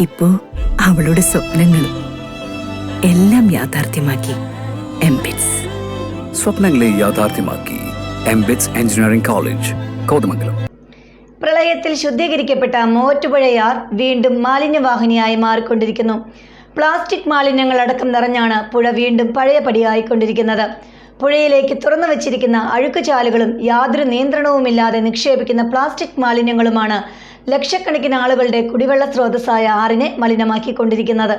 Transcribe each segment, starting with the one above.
ഇപ്പോ അവളുടെ സ്വപ്നങ്ങളും എല്ലാം യാഥാർത്ഥ്യമാക്കി എംബിറ്റ്സ്. സ്വപ്നങ്ങളെ യാഥാർത്ഥ്യമാക്കി എംബിറ്റ്സ് എഞ്ചിനീയറിംഗ് കോളേജ്, കോതമംഗലം. പ്രളയത്തിൽ ശുദ്ധീകരിക്കപ്പെട്ട മൂവാറ്റുപുഴയാർ വീണ്ടും മാലിന്യവാഹിനിയായി മാറിക്കൊണ്ടിരിക്കുന്നു. പ്ലാസ്റ്റിക് മാലിന്യങ്ങൾ അടക്കം നിറഞ്ഞാണ് പുഴ വീണ്ടും പഴയപടിയായിക്കൊണ്ടിരിക്കുന്നത്. പുഴയിലേക്ക് തുറന്നു വച്ചിരിക്കുന്ന അഴുക്കുചാലുകളും യാതൊരു നിയന്ത്രണവുമില്ലാതെ നിക്ഷേപിക്കുന്ന പ്ലാസ്റ്റിക് മാലിന്യങ്ങളുമാണ് ലക്ഷക്കണക്കിന് ആളുകളുടെ കുടിവെള്ള സ്രോതസ്സായ ആറിനെ മലിനമാക്കിക്കൊണ്ടിരിക്കുന്നത്.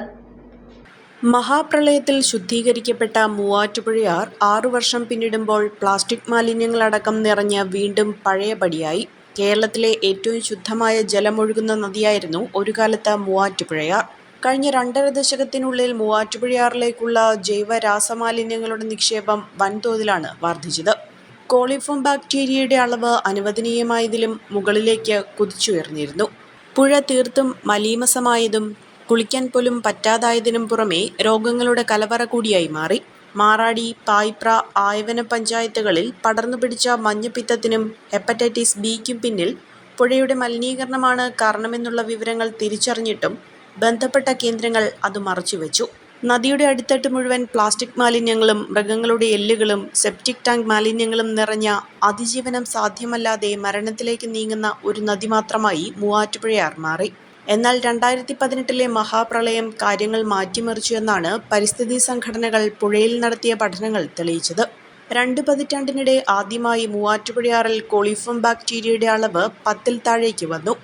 മഹാപ്രളയത്തിൽ ശുദ്ധീകരിക്കപ്പെട്ട മൂവാറ്റുപുഴയാർ 6 വർഷം പിന്നിടുമ്പോൾ പ്ലാസ്റ്റിക് മാലിന്യങ്ങളടക്കം നിറഞ്ഞ് വീണ്ടും പഴയപടിയായി. കേരളത്തിലെ ഏറ്റവും ശുദ്ധമായ ജലമൊഴുകുന്ന നദിയായിരുന്നു ഒരു കാലത്ത് മൂവാറ്റുപുഴയാർ. കഴിഞ്ഞ 2.5 ദശകത്തിനുള്ളിൽ മൂവാറ്റുപുഴയാറിലേക്കുള്ള ജൈവ രാസമാലിന്യങ്ങളുടെ നിക്ഷേപം വൻതോതിലാണ് വർദ്ധിച്ചത്. കോളിഫോം ബാക്ടീരിയയുടെ അളവ് അനുവദനീയമായതിലും മുകളിലേക്ക് കുതിച്ചുയർന്നിരുന്നു. പുഴ തീർത്തും മലീമസമായതും കുളിക്കാൻ പോലും പറ്റാതായതിനും പുറമെ രോഗങ്ങളുടെ കലവറ കൂടിയായി മാറി. മാറാടി, പായിപ്ര, ആയവന പഞ്ചായത്തുകളിൽ പടർന്നുപിടിച്ച മഞ്ഞപ്പിത്തത്തിനും ഹെപ്പറ്റൈറ്റിസ് ബിക്കും പിന്നിൽ പുഴയുടെ മലിനീകരണമാണ് കാരണമെന്നുള്ള വിവരങ്ങൾ തിരിച്ചറിഞ്ഞിട്ടും ബന്ധപ്പെട്ട കേന്ദ്രങ്ങൾ അത് മറച്ചുവെച്ചു. നദിയുടെ അടിത്തട്ട് മുഴുവൻ പ്ലാസ്റ്റിക് മാലിന്യങ്ങളും മൃഗങ്ങളുടെ എല്ലുകളും സെപ്റ്റിക് ടാങ്ക് മാലിന്യങ്ങളും നിറഞ്ഞ അതിജീവനം സാധ്യമല്ലാതെ മരണത്തിലേക്ക് നീങ്ങുന്ന ഒരു നദി മാത്രമായി മൂവാറ്റുപുഴയാർ മാറി. എന്നാൽ 2018 മഹാപ്രളയം കാര്യങ്ങൾ മാറ്റിമറിച്ചു എന്നാണ് പരിസ്ഥിതി സംഘടനകൾ പുഴയിൽ നടത്തിയ പഠനങ്ങൾ തെളിയിച്ചത്. 2 പതിറ്റാണ്ടിനിടെ ആദ്യമായി മൂവാറ്റുപുഴയാറിൽ കോളിഫോം ബാക്ടീരിയയുടെ അളവ് 10-ൽ താഴേക്ക് വന്നു.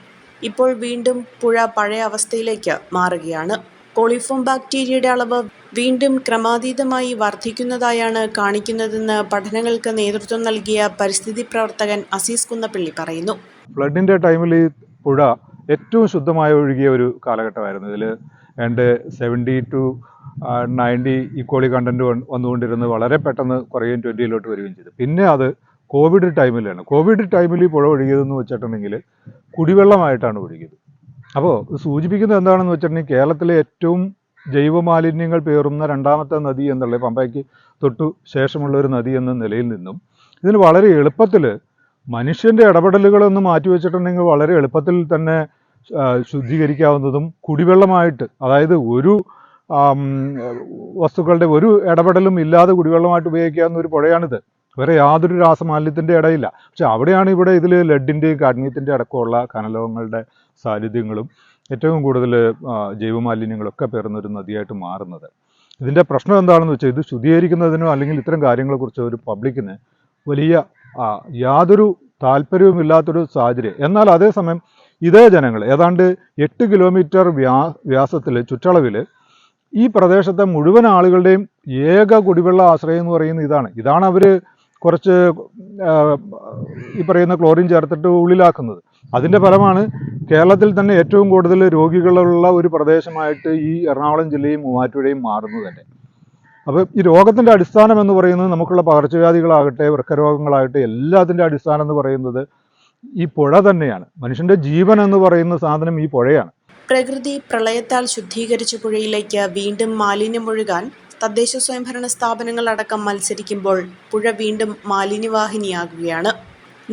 ഇപ്പോൾ വീണ്ടും പുഴ പഴയ അവസ്ഥയിലേക്ക് മാറുകയാണ്. കോളിഫോം ബാക്ടീരിയയുടെ അളവ് വീണ്ടും ക്രമാതീതമായി വർദ്ധിക്കുന്നതായാണ് കാണിക്കുന്നതെന്ന് പഠനങ്ങൾക്ക് നേതൃത്വം നൽകിയ പരിസ്ഥിതി പ്രവർത്തകൻ അസീസ് കുന്നപ്പള്ളി പറയുന്നു. ഫ്ലഡിൻ്റെ ടൈമിൽ ഈ പുഴ ഏറ്റവും ശുദ്ധമായി ഒഴുകിയ ഒരു കാലഘട്ടമായിരുന്നു. ഇതിൽ 70 to 90 ഈക്വളി കണ്ടന്റ് വന്നുകൊണ്ടിരുന്നത് വളരെ പെട്ടെന്ന് കുറയും 20-ലോട്ട് വരികയും ചെയ്തു. പിന്നെ അത് കോവിഡ് ടൈമിലാണ്. കോവിഡ് ടൈമിൽ ഈ പുഴ ഒഴുകിയതെന്ന് വെച്ചിട്ടുണ്ടെങ്കിൽ കുടിവെള്ളമായിട്ടാണ് ഒഴുകിയത്. അപ്പോൾ സൂചിപ്പിക്കുന്നത് എന്താണെന്ന് വെച്ചിട്ടുണ്ടെങ്കിൽ കേരളത്തിലെ ഏറ്റവും ജൈവമാലിന്യങ്ങൾ പേറുന്ന 2ാമത്തെ നദി എന്നുള്ള പമ്പയ്ക്ക് തൊട്ടു ശേഷമുള്ള ഒരു നദി എന്ന നിലയിൽ നിന്നും ഇതിന് വളരെ എളുപ്പത്തിൽ മനുഷ്യൻ്റെ ഇടപെടലുകളൊന്ന് മാറ്റിവെച്ചിട്ടുണ്ടെങ്കിൽ വളരെ എളുപ്പത്തിൽ തന്നെ ശുദ്ധീകരിക്കാവുന്നതും കുടിവെള്ളമായിട്ട്, അതായത് ഒരു വസ്തുക്കളുടെ ഒരു ഇടപെടലും ഇല്ലാതെ കുടിവെള്ളമായിട്ട് ഉപയോഗിക്കാവുന്ന ഒരു പുഴയാണിത്. വേറെ യാതൊരു രാസമാലിന്യത്തിൻ്റെ ഇടയില്ല. പക്ഷെ അവിടെയാണ് ഇവിടെ ഇതിൽ ലെഡിൻ്റെയും കാഡ്മിയത്തിൻ്റെ അടക്കമുള്ള കനലോഹങ്ങളുടെ സാന്നിധ്യങ്ങളും ഏറ്റവും കൂടുതൽ ജൈവമാലിന്യങ്ങളൊക്കെ പേറുന്നൊരു നദിയായിട്ട് മാറുന്നത്. ഇതിൻ്റെ പ്രശ്നം എന്താണെന്ന് വെച്ചാൽ ഇത് ശുദ്ധീകരിക്കുന്നതിനോ അല്ലെങ്കിൽ ഇത്തരം കാര്യങ്ങളെക്കുറിച്ച് ഒരു പബ്ലിക്കിന് വലിയ യാതൊരു താല്പര്യവുമില്ലാത്തൊരു സാഹചര്യം. എന്നാൽ അതേസമയം ഇതേ ജനങ്ങൾ ഏതാണ്ട് 8 കിലോമീറ്റർ വ്യാസത്തിൽ ചുറ്റളവിൽ ഈ പ്രദേശത്തെ മുഴുവൻ ആളുകളുടെയും ഏക കുടിവെള്ള ആശ്രയം എന്ന് പറയുന്നത് ഇതാണ് അവർ കുറച്ച് ഈ പറയുന്ന ക്ലോറിൻ ചേർത്തിട്ട് ഉള്ളിലാക്കുന്നത്. അതിൻ്റെ ഫലമാണ് കേരളത്തിൽ തന്നെ ഏറ്റവും കൂടുതൽ രോഗികളുള്ള ഒരു പ്രദേശമായിട്ട് ഈ എറണാകുളം ജില്ലയും മൂവാറ്റുപുഴയും മാറുന്നത് തന്നെ. അപ്പോൾ ഈ രോഗത്തിൻ്റെ അടിസ്ഥാനം എന്ന് പറയുന്നത് നമുക്കുള്ള പകർച്ചവ്യാധികളാകട്ടെ വൃക്കരോഗങ്ങളാകട്ടെ എല്ലാത്തിൻ്റെ അടിസ്ഥാനം എന്ന് പറയുന്നത് ഈ പുഴ തന്നെയാണ്. മനുഷ്യൻ്റെ ജീവൻ എന്ന് പറയുന്ന സാധനം ഈ പുഴയാണ്. പ്രകൃതി പ്രളയത്താൽ ശുദ്ധീകരിച്ച പുഴയിലേക്ക് വീണ്ടും മാലിന്യമൊഴുകാൻ തദ്ദേശ സ്വയംഭരണ സ്ഥാപനങ്ങൾ അടക്കം മത്സരിക്കുമ്പോൾ പുഴ വീണ്ടും മാലിന്യവാഹിനിയാകുകയാണ്.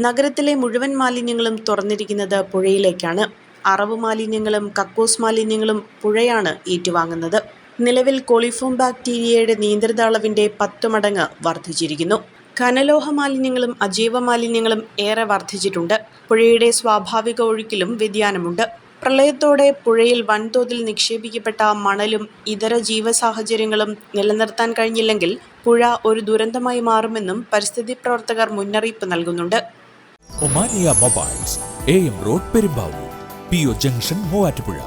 നഗരത്തിലെ മുഴുവൻ മാലിന്യങ്ങളും തുറന്നിരിക്കുന്നത് പുഴയിലേക്കാണ്. അറവ് മാലിന്യങ്ങളും കക്കൂസ് മാലിന്യങ്ങളും പുഴയാണ് ഏറ്റുവാങ്ങുന്നത്. നിലവിൽ കോളിഫോം ബാക്ടീരിയയുടെ നിയന്ത്രിത അളവിൻ്റെ 10 മടങ്ങ് വർദ്ധിച്ചിരിക്കുന്നു. ഖനലോഹ മാലിന്യങ്ങളും അജൈവ മാലിന്യങ്ങളും ഏറെ വർദ്ധിച്ചിട്ടുണ്ട്. പുഴയുടെ സ്വാഭാവിക ഒഴുക്കിലും വ്യതിയാനമുണ്ട്. പ്രളയത്തോടെ പുഴയിൽ വൻതോതിൽ നിക്ഷേപിക്കപ്പെട്ട മണലും ഇതര ജീവസാഹചര്യങ്ങളും നിലനിർത്താൻ കഴിഞ്ഞില്ലെങ്കിൽ പുഴ ഒരു ദുരന്തമായി മാറുമെന്നും പരിസ്ഥിതി പ്രവർത്തകർ മുന്നറിയിപ്പ് നൽകുന്നുണ്ട്. Omania mobiles, AM road, Perumbavoor, PO junction, Muvattupuzha.